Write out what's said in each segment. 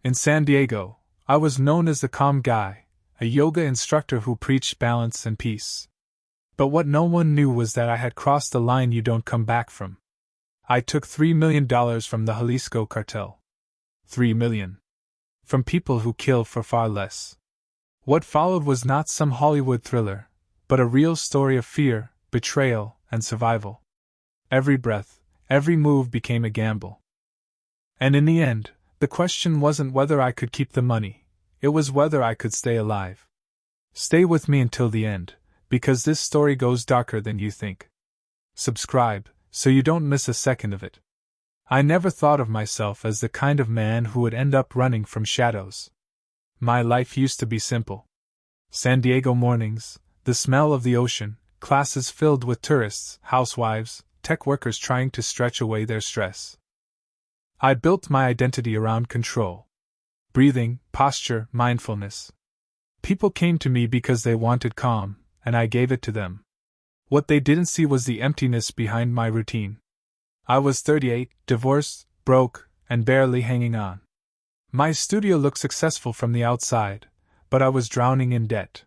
In San Diego, I was known as the calm guy, a yoga instructor who preached balance and peace. But what no one knew was that I had crossed the line you don't come back from. I took $3 million from the Jalisco Cartel. $3 million. From people who kill for far less. What followed was not some Hollywood thriller, but a real story of fear, betrayal, and survival. Every breath, every move became a gamble. And in the end, the question wasn't whether I could keep the money, it was whether I could stay alive. Stay with me until the end, because this story goes darker than you think. Subscribe, so you don't miss a second of it. I never thought of myself as the kind of man who would end up running from shadows. My life used to be simple. San Diego mornings, the smell of the ocean, classes filled with tourists, housewives, tech workers trying to stretch away their stress. I built my identity around control. Breathing, posture, mindfulness. People came to me because they wanted calm, and I gave it to them. What they didn't see was the emptiness behind my routine. I was 38, divorced, broke, and barely hanging on. My studio looked successful from the outside, but I was drowning in debt.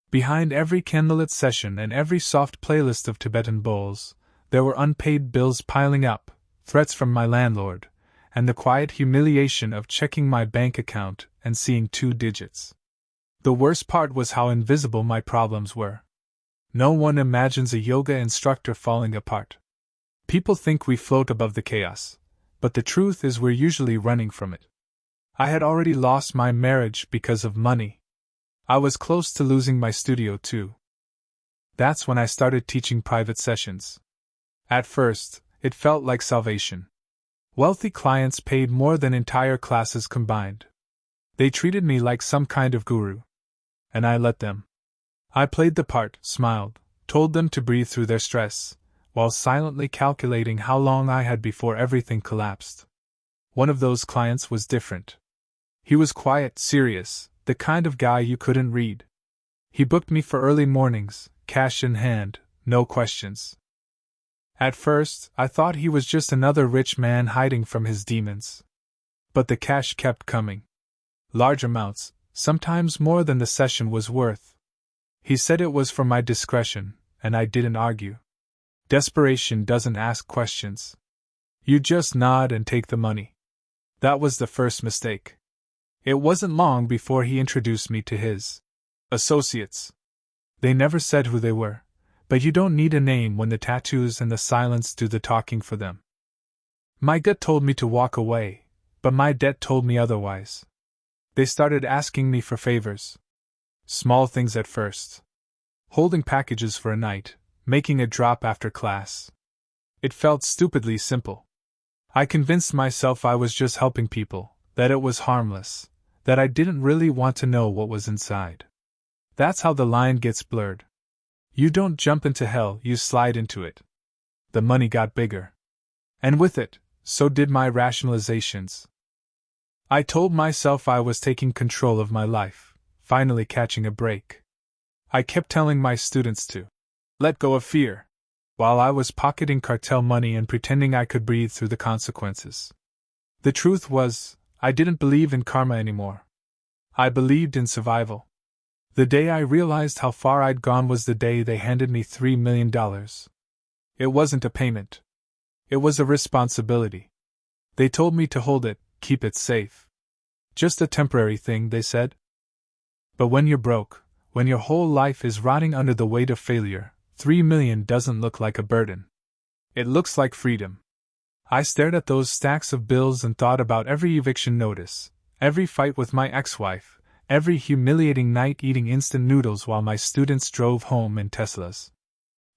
Behind every candlelit session and every soft playlist of Tibetan bowls, there were unpaid bills piling up, threats from my landlord, and the quiet humiliation of checking my bank account and seeing 2 digits. The worst part was how invisible my problems were. No one imagines a yoga instructor falling apart. People think we float above the chaos, but the truth is we're usually running from it. I had already lost my marriage because of money. I was close to losing my studio too. That's when I started teaching private sessions. At first, it felt like salvation. Wealthy clients paid more than entire classes combined. They treated me like some kind of guru. And I let them. I played the part, smiled, told them to breathe through their stress, while silently calculating how long I had before everything collapsed. One of those clients was different. He was quiet, serious, the kind of guy you couldn't read. He booked me for early mornings, cash in hand, no questions. At first, I thought he was just another rich man hiding from his demons. But the cash kept coming. Large amounts, sometimes more than the session was worth. He said it was for my discretion, and I didn't argue. Desperation doesn't ask questions. You just nod and take the money. That was the first mistake. It wasn't long before he introduced me to his associates. They never said who they were, but you don't need a name when the tattoos and the silence do the talking for them. My gut told me to walk away, but my debt told me otherwise. They started asking me for favors. Small things at first. Holding packages for a night, making a drop after class. It felt stupidly simple. I convinced myself I was just helping people, that it was harmless, that I didn't really want to know what was inside. That's how the line gets blurred. You don't jump into hell, you slide into it. The money got bigger. And with it, so did my rationalizations. I told myself I was taking control of my life, finally catching a break. I kept telling my students to let go of fear, while I was pocketing cartel money and pretending I could breathe through the consequences. The truth was, I didn't believe in karma anymore. I believed in survival. The day I realized how far I'd gone was the day they handed me $3 million. It wasn't a payment. It was a responsibility. They told me to hold it, keep it safe. Just a temporary thing, they said. But when you're broke, when your whole life is rotting under the weight of failure, $3 million doesn't look like a burden. It looks like freedom. I stared at those stacks of bills and thought about every eviction notice, every fight with my ex-wife, every humiliating night eating instant noodles while my students drove home in Teslas.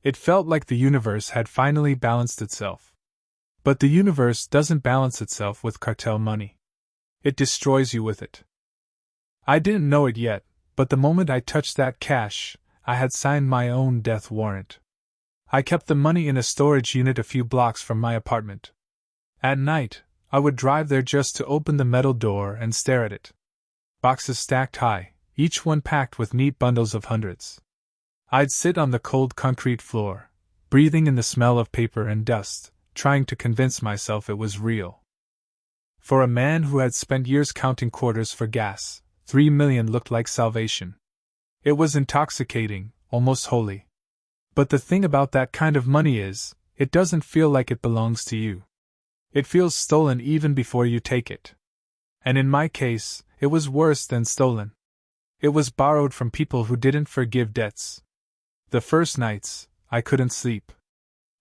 It felt like the universe had finally balanced itself. But the universe doesn't balance itself with cartel money. It destroys you with it. I didn't know it yet, but the moment I touched that cash, I had signed my own death warrant. I kept the money in a storage unit a few blocks from my apartment. At night, I would drive there just to open the metal door and stare at it. Boxes stacked high, each one packed with neat bundles of hundreds. I'd sit on the cold concrete floor, breathing in the smell of paper and dust, trying to convince myself it was real. For a man who had spent years counting quarters for gas, 3 million looked like salvation. It was intoxicating, almost holy. But the thing about that kind of money is, it doesn't feel like it belongs to you. It feels stolen even before you take it. And in my case, it was worse than stolen. It was borrowed from people who didn't forgive debts. The first nights, I couldn't sleep.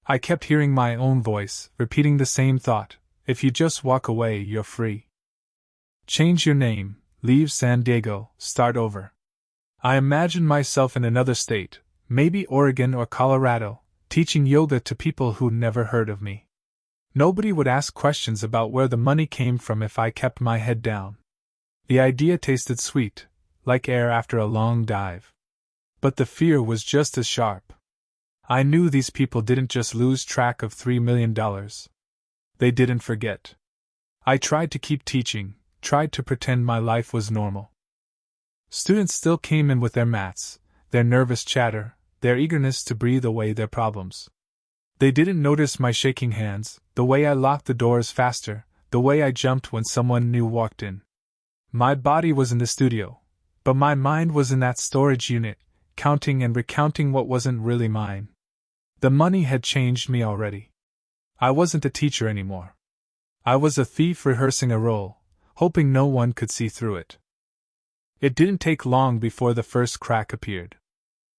I kept hearing my own voice, repeating the same thought: if you just walk away, you're free. Change your name, leave San Diego, start over. I imagined myself in another state, maybe Oregon or Colorado, teaching yoga to people who'd never heard of me. Nobody would ask questions about where the money came from if I kept my head down. The idea tasted sweet, like air after a long dive. But the fear was just as sharp. I knew these people didn't just lose track of $3 million. They didn't forget. I tried to keep teaching, tried to pretend my life was normal. Students still came in with their mats, their nervous chatter, their eagerness to breathe away their problems. They didn't notice my shaking hands, the way I locked the doors faster, the way I jumped when someone new walked in. My body was in the studio, but my mind was in that storage unit, counting and recounting what wasn't really mine. The money had changed me already. I wasn't a teacher anymore. I was a thief rehearsing a role, hoping no one could see through it. It didn't take long before the first crack appeared.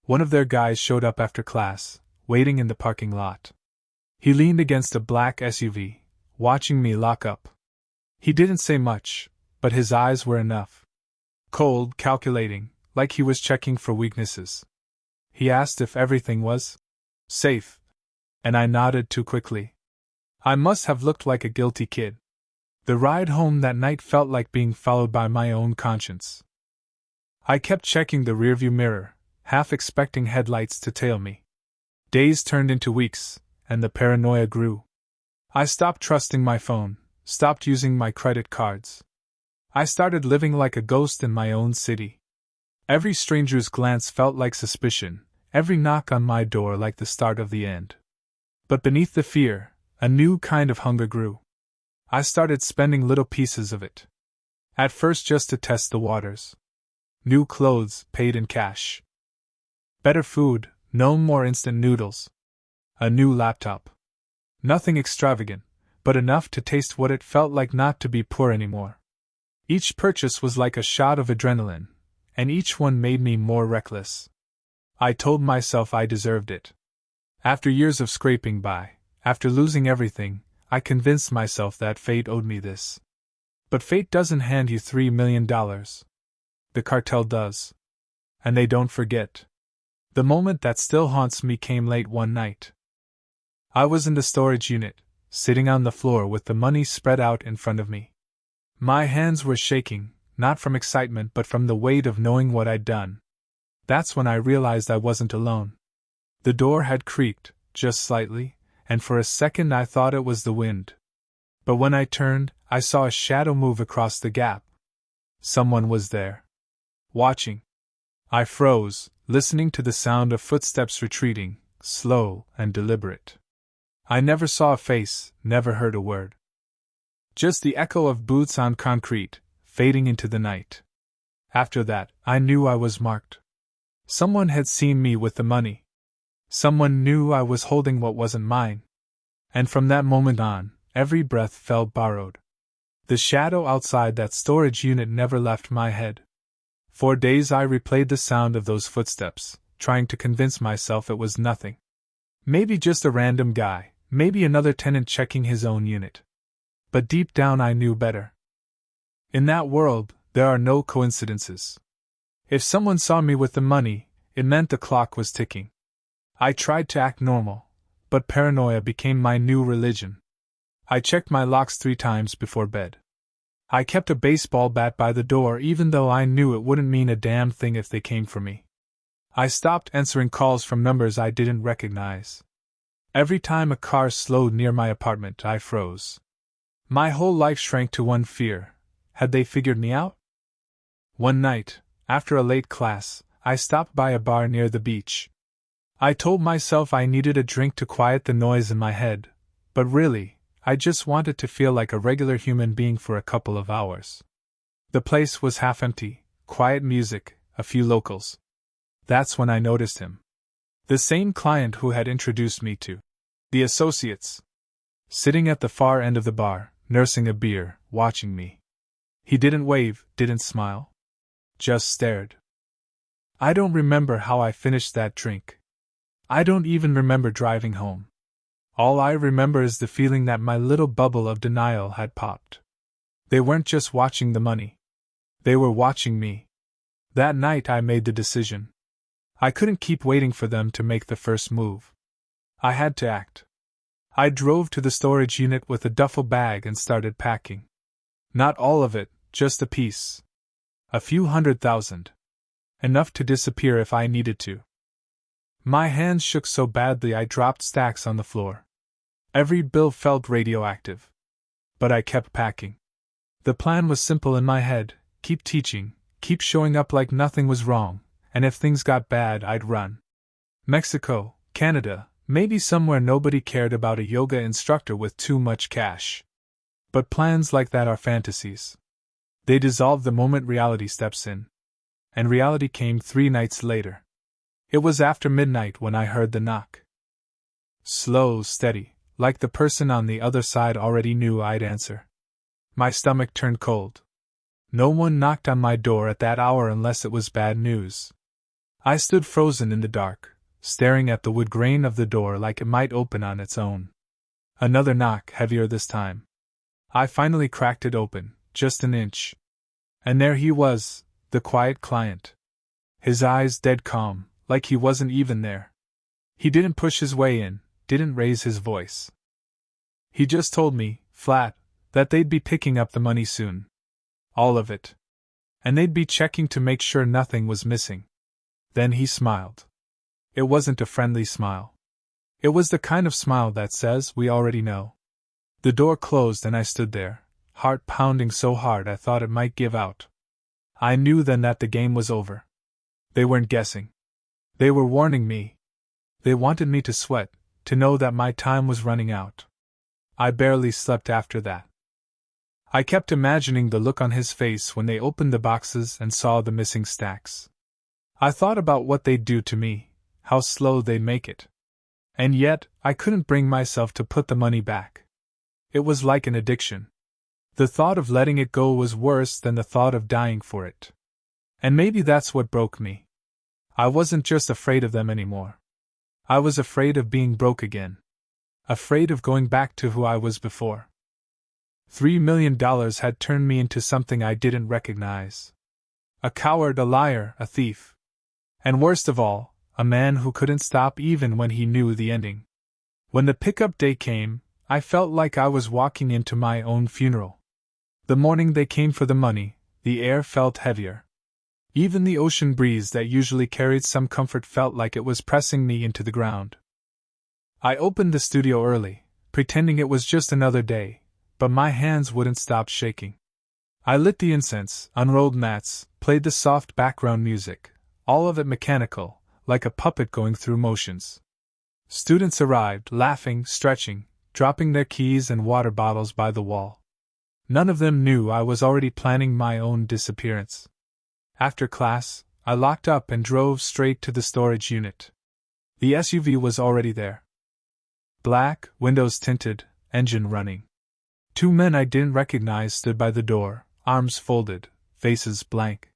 One of their guys showed up after class, waiting in the parking lot. He leaned against a black SUV, watching me lock up. He didn't say much, but his eyes were enough. Cold, calculating, like he was checking for weaknesses. He asked if everything was safe, and I nodded too quickly. I must have looked like a guilty kid. The ride home that night felt like being followed by my own conscience. I kept checking the rearview mirror, half expecting headlights to tail me. Days turned into weeks, and the paranoia grew. I stopped trusting my phone, stopped using my credit cards. I started living like a ghost in my own city. Every stranger's glance felt like suspicion, every knock on my door like the start of the end. But beneath the fear, a new kind of hunger grew. I started spending little pieces of it. At first just to test the waters. New clothes, paid in cash. Better food, no more instant noodles. A new laptop. Nothing extravagant, but enough to taste what it felt like not to be poor anymore. Each purchase was like a shot of adrenaline, and each one made me more reckless. I told myself I deserved it. After years of scraping by, after losing everything, I convinced myself that fate owed me this. But fate doesn't hand you $3 million. The cartel does. And they don't forget. The moment that still haunts me came late one night. I was in the storage unit, sitting on the floor with the money spread out in front of me. My hands were shaking, not from excitement but from the weight of knowing what I'd done. That's when I realized I wasn't alone. The door had creaked, just slightly, and for a second I thought it was the wind. But when I turned, I saw a shadow move across the gap. Someone was there. Watching. I froze, listening to the sound of footsteps retreating, slow and deliberate. I never saw a face, never heard a word. Just the echo of boots on concrete, fading into the night. After that, I knew I was marked. Someone had seen me with the money. Someone knew I was holding what wasn't mine. And from that moment on, every breath felt borrowed. The shadow outside that storage unit never left my head. For days I replayed the sound of those footsteps, trying to convince myself it was nothing. Maybe just a random guy, maybe another tenant checking his own unit. But deep down I knew better. In that world, there are no coincidences. If someone saw me with the money, it meant the clock was ticking. I tried to act normal, but paranoia became my new religion. I checked my locks 3 times before bed. I kept a baseball bat by the door even though I knew it wouldn't mean a damn thing if they came for me. I stopped answering calls from numbers I didn't recognize. Every time a car slowed near my apartment, I froze. My whole life shrank to one fear. Had they figured me out? One night, after a late class, I stopped by a bar near the beach. I told myself I needed a drink to quiet the noise in my head, but really, I just wanted to feel like a regular human being for a couple of hours. The place was half empty, quiet music, a few locals. That's when I noticed him. The same client who had introduced me to the associates. Sitting at the far end of the bar, nursing a beer, watching me. He didn't wave, didn't smile. Just stared. I don't remember how I finished that drink. I don't even remember driving home. All I remember is the feeling that my little bubble of denial had popped. They weren't just watching the money. They were watching me. That night I made the decision. I couldn't keep waiting for them to make the first move. I had to act. I drove to the storage unit with a duffel bag and started packing. Not all of it, just a piece. A few $100,000. Enough to disappear if I needed to. My hands shook so badly I dropped stacks on the floor. Every bill felt radioactive. But I kept packing. The plan was simple in my head: keep teaching, keep showing up like nothing was wrong, and if things got bad, I'd run. Mexico, Canada, maybe somewhere nobody cared about a yoga instructor with too much cash. But plans like that are fantasies. They dissolve the moment reality steps in. And reality came 3 nights later. It was after midnight when I heard the knock. Slow, steady, like the person on the other side already knew I'd answer. My stomach turned cold. No one knocked on my door at that hour unless it was bad news. I stood frozen in the dark, staring at the wood grain of the door like it might open on its own. Another knock, heavier this time. I finally cracked it open, just an inch. And there he was, the quiet client. His eyes dead calm, like he wasn't even there. He didn't push his way in, didn't raise his voice. He just told me, flat, that they'd be picking up the money soon. All of it. And they'd be checking to make sure nothing was missing. Then he smiled. It wasn't a friendly smile. It was the kind of smile that says, we already know. The door closed and I stood there, heart pounding so hard I thought it might give out. I knew then that the game was over. They weren't guessing. They were warning me. They wanted me to sweat, to know that my time was running out. I barely slept after that. I kept imagining the look on his face when they opened the boxes and saw the missing stacks. I thought about what they'd do to me, how slow they'd make it. And yet, I couldn't bring myself to put the money back. It was like an addiction. The thought of letting it go was worse than the thought of dying for it. And maybe that's what broke me. I wasn't just afraid of them anymore. I was afraid of being broke again. Afraid of going back to who I was before. $3 million had turned me into something I didn't recognize. A coward, a liar, a thief. And worst of all, a man who couldn't stop even when he knew the ending. When the pickup day came, I felt like I was walking into my own funeral. The morning they came for the money, the air felt heavier. Even the ocean breeze that usually carried some comfort felt like it was pressing me into the ground. I opened the studio early, pretending it was just another day, but my hands wouldn't stop shaking. I lit the incense, unrolled mats, played the soft background music, all of it mechanical, like a puppet going through motions. Students arrived, laughing, stretching, dropping their keys and water bottles by the wall. None of them knew I was already planning my own disappearance. After class, I locked up and drove straight to the storage unit. The SUV was already there. Black, windows tinted, engine running. 2 men I didn't recognize stood by the door, arms folded, faces blank.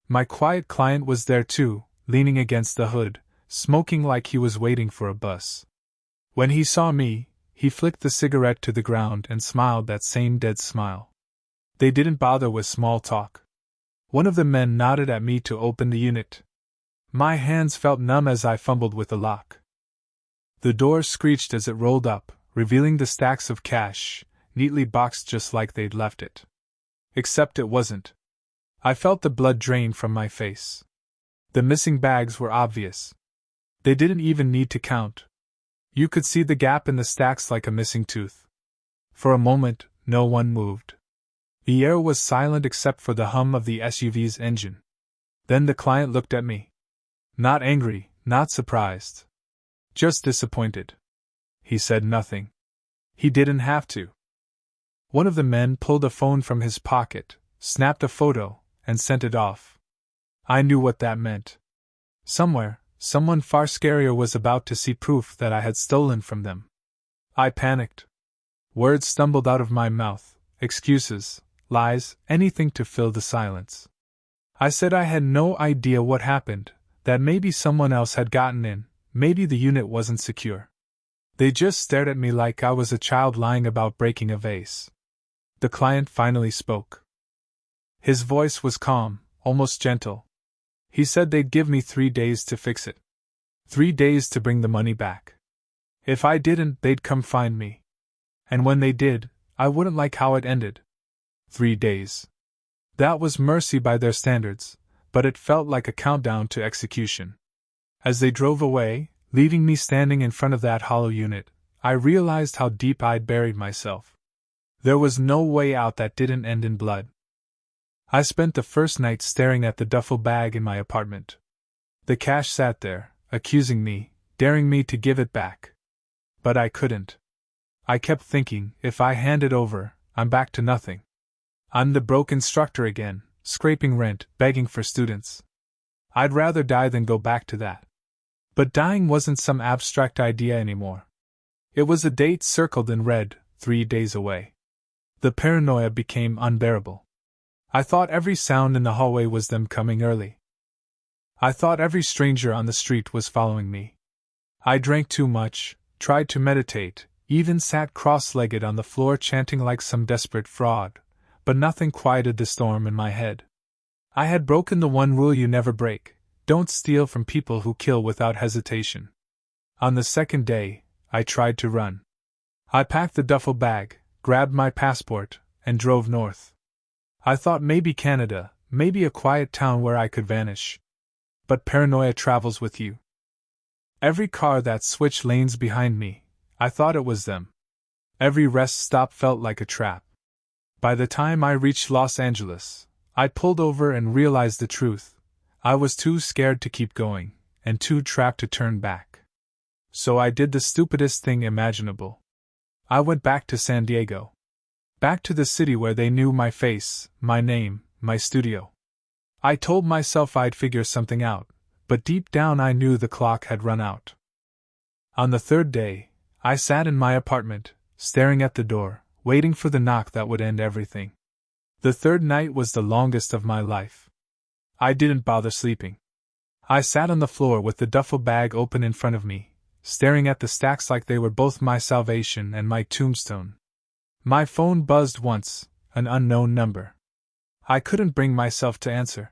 My quiet client was there too, leaning against the hood, smoking like he was waiting for a bus. When he saw me, he flicked the cigarette to the ground and smiled that same dead smile. They didn't bother with small talk. One of the men nodded at me to open the unit. My hands felt numb as I fumbled with the lock. The door screeched as it rolled up, revealing the stacks of cash, neatly boxed just like they'd left it. Except it wasn't. I felt the blood drain from my face. The missing bags were obvious. They didn't even need to count. You could see the gap in the stacks like a missing tooth. For a moment, no one moved. The air was silent except for the hum of the SUV's engine. Then the client looked at me. Not angry, not surprised. Just disappointed. He said nothing. He didn't have to. One of the men pulled a phone from his pocket, snapped a photo, and sent it off. I knew what that meant. Somewhere, someone far scarier was about to see proof that I had stolen from them. I panicked. Words stumbled out of my mouth, excuses, lies, anything to fill the silence. I said I had no idea what happened, that maybe someone else had gotten in, maybe the unit wasn't secure. They just stared at me like I was a child lying about breaking a vase. The client finally spoke. His voice was calm, almost gentle. He said they'd give me 3 days to fix it. 3 days to bring the money back. If I didn't, they'd come find me. And when they did, I wouldn't like how it ended. 3 days. That was mercy by their standards, but it felt like a countdown to execution. As they drove away, leaving me standing in front of that hollow unit, I realized how deep I'd buried myself. There was no way out that didn't end in blood. I spent the first night staring at the duffel bag in my apartment. The cash sat there, accusing me, daring me to give it back. But I couldn't. I kept thinking, if I hand it over, I'm back to nothing. I'm the broke instructor again, scraping rent, begging for students. I'd rather die than go back to that. But dying wasn't some abstract idea anymore. It was a date circled in red, 3 days away. The paranoia became unbearable. I thought every sound in the hallway was them coming early. I thought every stranger on the street was following me. I drank too much, tried to meditate, even sat cross-legged on the floor chanting like some desperate fraud, but nothing quieted the storm in my head. I had broken the one rule you never break: don't steal from people who kill without hesitation. On the second day, I tried to run. I packed the duffel bag, grabbed my passport, and drove north. I thought maybe Canada, maybe a quiet town where I could vanish. But paranoia travels with you. Every car that switched lanes behind me, I thought it was them. Every rest stop felt like a trap. By the time I reached Los Angeles, I pulled over and realized the truth. I was too scared to keep going, and too trapped to turn back. So I did the stupidest thing imaginable. I went back to San Diego. Back to the city where they knew my face, my name, my studio. I told myself I'd figure something out, but deep down I knew the clock had run out. On the third day, I sat in my apartment, staring at the door, waiting for the knock that would end everything. The third night was the longest of my life. I didn't bother sleeping. I sat on the floor with the duffel bag open in front of me, staring at the stacks like they were both my salvation and my tombstone. My phone buzzed once, an unknown number. I couldn't bring myself to answer.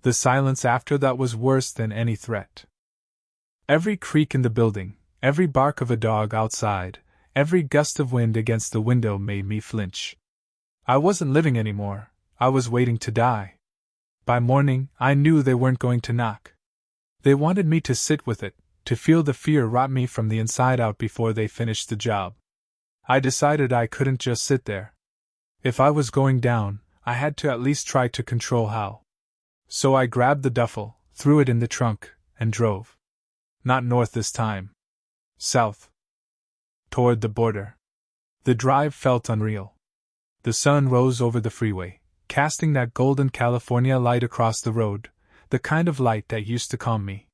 The silence after that was worse than any threat. Every creak in the building, every bark of a dog outside, every gust of wind against the window made me flinch. I wasn't living anymore, I was waiting to die. By morning, I knew they weren't going to knock. They wanted me to sit with it, to feel the fear rot me from the inside out before they finished the job. I decided I couldn't just sit there. If I was going down, I had to at least try to control how. So I grabbed the duffel, threw it in the trunk, and drove. Not north this time. South. Toward the border. The drive felt unreal. The sun rose over the freeway, casting that golden California light across the road, the kind of light that used to calm me.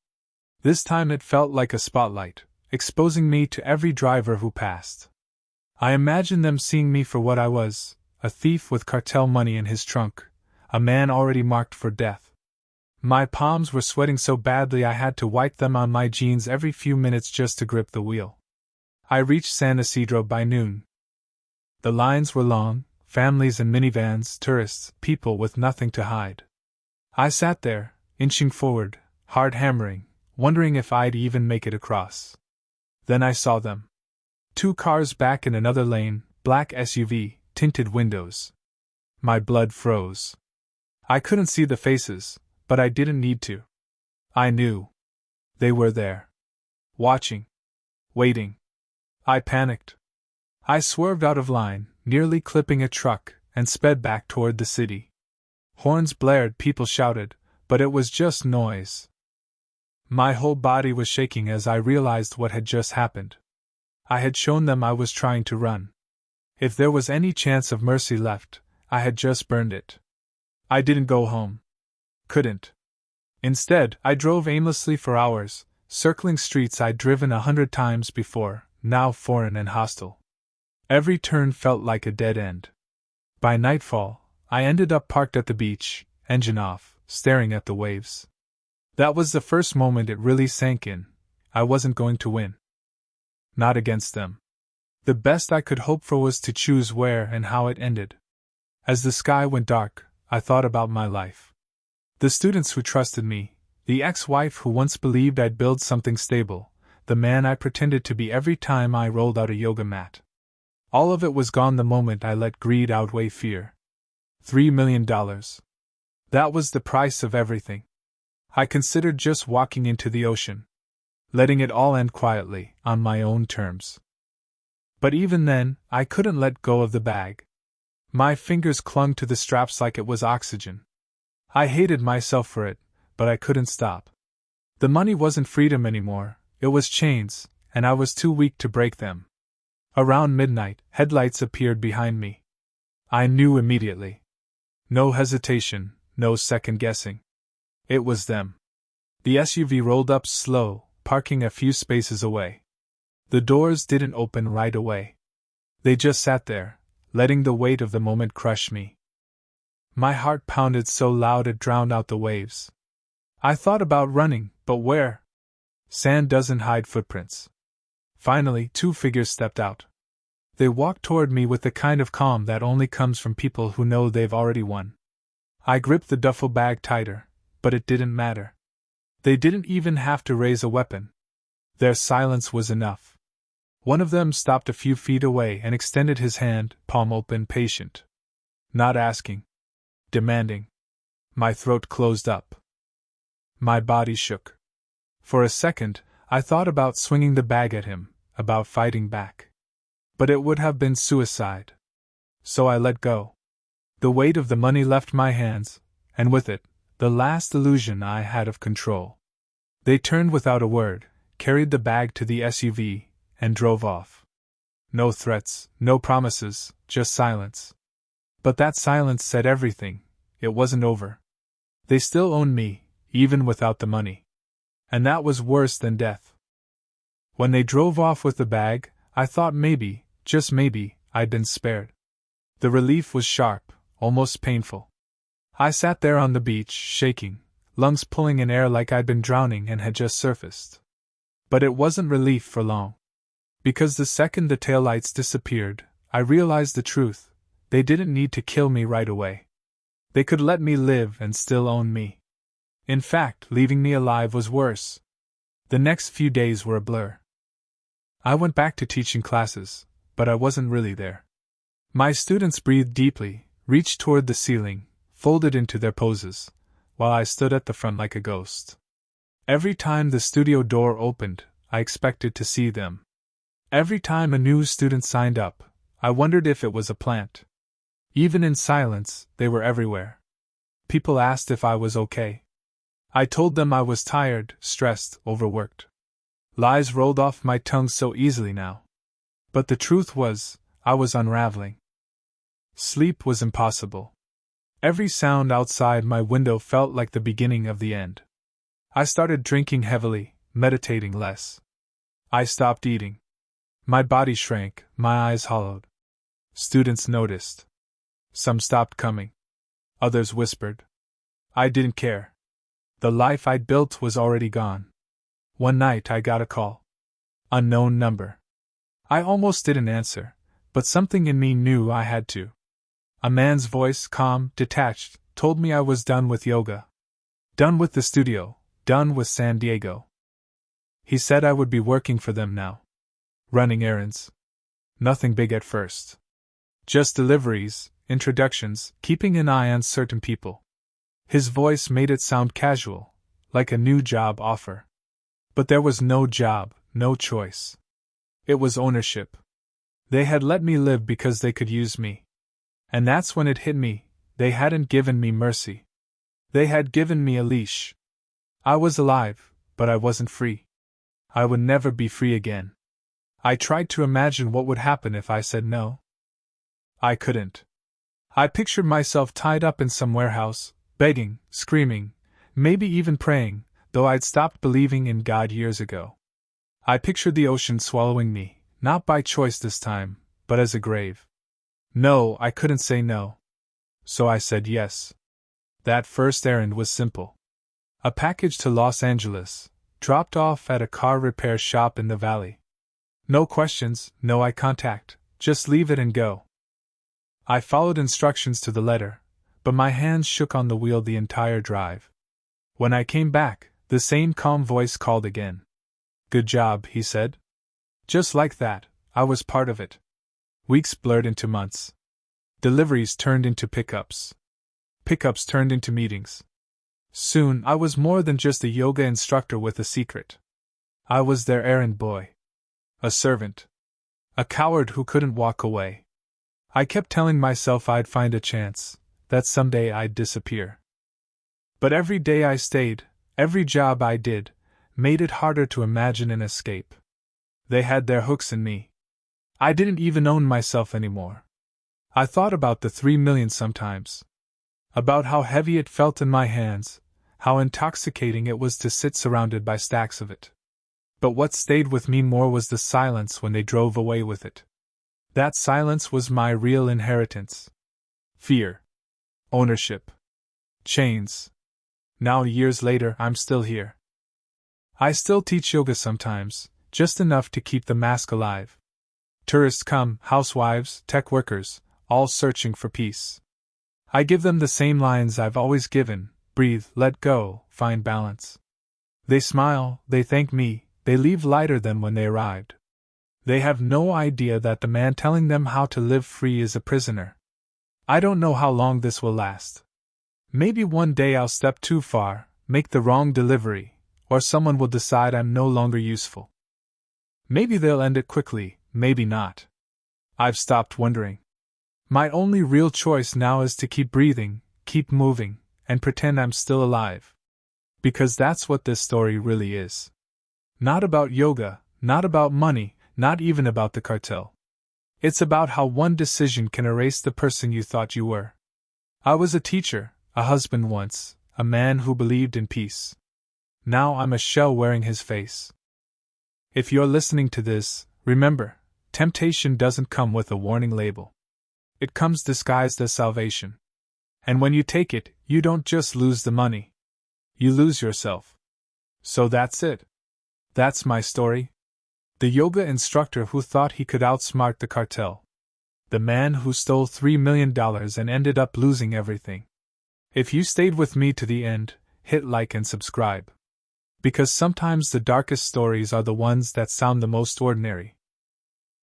This time it felt like a spotlight, exposing me to every driver who passed. I imagined them seeing me for what I was, a thief with cartel money in his trunk, a man already marked for death. My palms were sweating so badly I had to wipe them on my jeans every few minutes just to grip the wheel. I reached San Isidro by noon. The lines were long, families and minivans, tourists, people with nothing to hide. I sat there, inching forward, hard hammering, wondering if I'd even make it across. Then I saw them. 2 cars back in another lane, black SUV, tinted windows. My blood froze. I couldn't see the faces, but I didn't need to. I knew. They were there. Watching. Waiting. I panicked. I swerved out of line, nearly clipping a truck, and sped back toward the city. Horns blared, people shouted, but it was just noise. My whole body was shaking as I realized what had just happened. I had shown them I was trying to run. If there was any chance of mercy left, I had just burned it. I didn't go home. Couldn't. Instead, I drove aimlessly for hours, circling streets I'd driven 100 times before, now foreign and hostile. Every turn felt like a dead end. By nightfall, I ended up parked at the beach, engine off, staring at the waves. That was the first moment it really sank in. I wasn't going to win. Not against them. The best I could hope for was to choose where and how it ended. As the sky went dark, I thought about my life. The students who trusted me, the ex-wife who once believed I'd build something stable, the man I pretended to be every time I rolled out a yoga mat. All of it was gone the moment I let greed outweigh fear. $3 million. That was the price of everything. I considered just walking into the ocean. Letting it all end quietly, on my own terms. But even then, I couldn't let go of the bag. My fingers clung to the straps like it was oxygen. I hated myself for it, but I couldn't stop. The money wasn't freedom anymore, it was chains, and I was too weak to break them. Around midnight, headlights appeared behind me. I knew immediately. No hesitation, no second guessing. It was them. The SUV rolled up slow, parking a few spaces away. The doors didn't open right away. They just sat there, letting the weight of the moment crush me. My heart pounded so loud it drowned out the waves. I thought about running, but where? Sand doesn't hide footprints. Finally, two figures stepped out. They walked toward me with the kind of calm that only comes from people who know they've already won. I gripped the duffel bag tighter, but it didn't matter. They didn't even have to raise a weapon. Their silence was enough. One of them stopped a few feet away and extended his hand, palm open, patient. Not asking. Demanding. My throat closed up. My body shook. For a second, I thought about swinging the bag at him, about fighting back. But it would have been suicide. So I let go. The weight of the money left my hands, and with it, the last illusion I had of control. They turned without a word, carried the bag to the SUV, and drove off. No threats, no promises, just silence. But that silence said everything. It wasn't over. They still owned me, even without the money. And that was worse than death. When they drove off with the bag, I thought maybe, just maybe, I'd been spared. The relief was sharp, almost painful. I sat there on the beach, shaking, lungs pulling in air like I'd been drowning and had just surfaced. But it wasn't relief for long. Because the second the taillights disappeared, I realized the truth. They didn't need to kill me right away. They could let me live and still own me. In fact, leaving me alive was worse. The next few days were a blur. I went back to teaching classes, but I wasn't really there. My students breathed deeply, reached toward the ceiling, folded into their poses, while I stood at the front like a ghost. Every time the studio door opened, I expected to see them. Every time a new student signed up, I wondered if it was a plant. Even in silence, they were everywhere. People asked if I was okay. I told them I was tired, stressed, overworked. Lies rolled off my tongue so easily now. But the truth was, I was unraveling. Sleep was impossible. Every sound outside my window felt like the beginning of the end. I started drinking heavily, meditating less. I stopped eating. My body shrank, my eyes hollowed. Students noticed. Some stopped coming. Others whispered. I didn't care. The life I'd built was already gone. One night I got a call. Unknown number. I almost didn't answer, but something in me knew I had to. A man's voice, calm, detached, told me I was done with yoga. Done with the studio, done with San Diego. He said I would be working for them now. Running errands. Nothing big at first. Just deliveries, introductions, keeping an eye on certain people. His voice made it sound casual, like a new job offer. But there was no job, no choice. It was ownership. They had let me live because they could use me. And that's when it hit me, they hadn't given me mercy. They had given me a leash. I was alive, but I wasn't free. I would never be free again. I tried to imagine what would happen if I said no. I couldn't. I pictured myself tied up in some warehouse, begging, screaming, maybe even praying, though I'd stopped believing in God years ago. I pictured the ocean swallowing me, not by choice this time, but as a grave. No, I couldn't say no. So I said yes. That first errand was simple. A package to Los Angeles, dropped off at a car repair shop in the valley. No questions, no eye contact, just leave it and go. I followed instructions to the letter, but my hands shook on the wheel the entire drive. When I came back, the same calm voice called again. Good job, he said. Just like that, I was part of it. Weeks blurred into months. Deliveries turned into pickups. Pickups turned into meetings. Soon, I was more than just a yoga instructor with a secret. I was their errand boy. A servant. A coward who couldn't walk away. I kept telling myself I'd find a chance, that someday I'd disappear. But every day I stayed, every job I did, made it harder to imagine an escape. They had their hooks in me. I didn't even own myself anymore. I thought about the 3 million sometimes. About how heavy it felt in my hands, how intoxicating it was to sit surrounded by stacks of it. But what stayed with me more was the silence when they drove away with it. That silence was my real inheritance. Fear. Ownership. Chains. Now, years later, I'm still here. I still teach yoga sometimes, just enough to keep the mask alive. Tourists come, housewives, tech workers, all searching for peace. I give them the same lines I've always given: breathe, let go, find balance. They smile, they thank me, they leave lighter than when they arrived. They have no idea that the man telling them how to live free is a prisoner. I don't know how long this will last. Maybe one day I'll step too far, make the wrong delivery, or someone will decide I'm no longer useful. Maybe they'll end it quickly, maybe not. I've stopped wondering. My only real choice now is to keep breathing, keep moving, and pretend I'm still alive. Because that's what this story really is. Not about yoga, not about money, not even about the cartel. It's about how one decision can erase the person you thought you were. I was a teacher, a husband once, a man who believed in peace. Now I'm a shell wearing his face. If you're listening to this, remember, temptation doesn't come with a warning label. It comes disguised as salvation. And when you take it, you don't just lose the money. You lose yourself. So that's it. That's my story. The yoga instructor who thought he could outsmart the cartel. The man who stole $3 million and ended up losing everything. If you stayed with me to the end, hit like and subscribe. Because sometimes the darkest stories are the ones that sound the most ordinary.